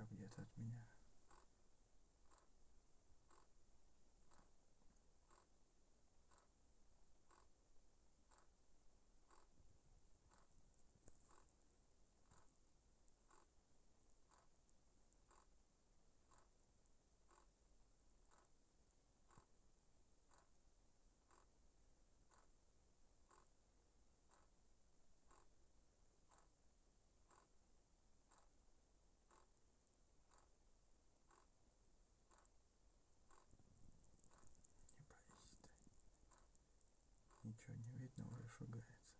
метров где-то от меня. Не боись ты. Ничего не видно, уже шугается.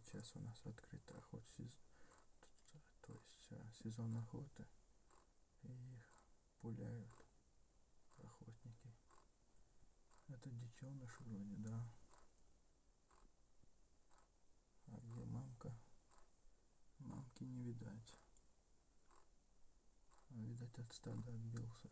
Сейчас у нас открыт то есть сезон охоты, и их пуляют охотники. Это детеныш вроде, да. А где мамка? Мамки не видать. Видать, от стада отбился.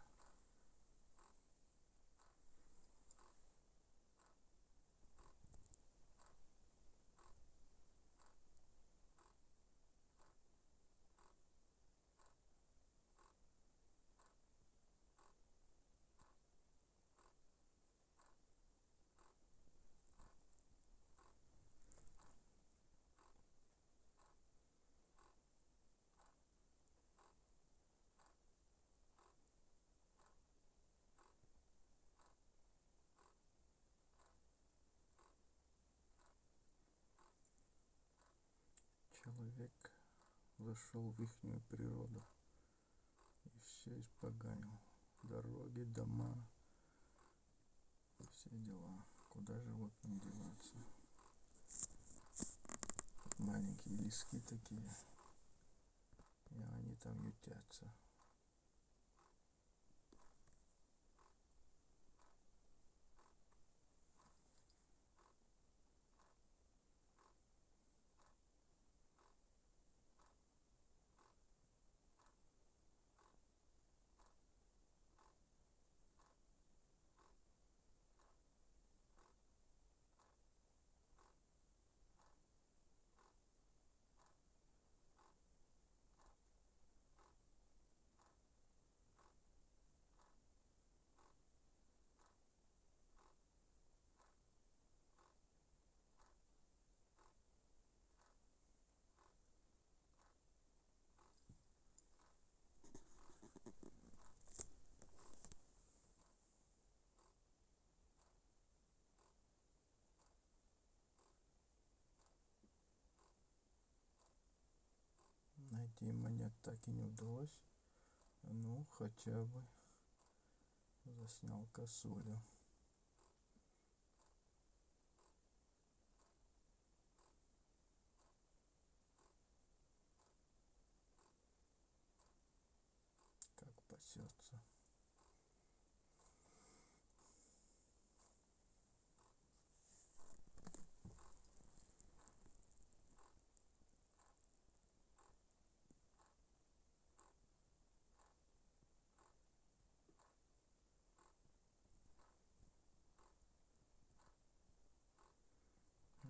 Человек зашел в ихнюю природу и все испоганил. Дороги, дома, все дела. Куда животным деваться? Вот маленькие лески такие, и они там ютятся. Найти монет так и не удалось. Ну, хотя бы заснял косулю. Как пасется.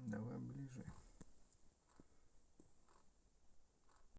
Давай ближе.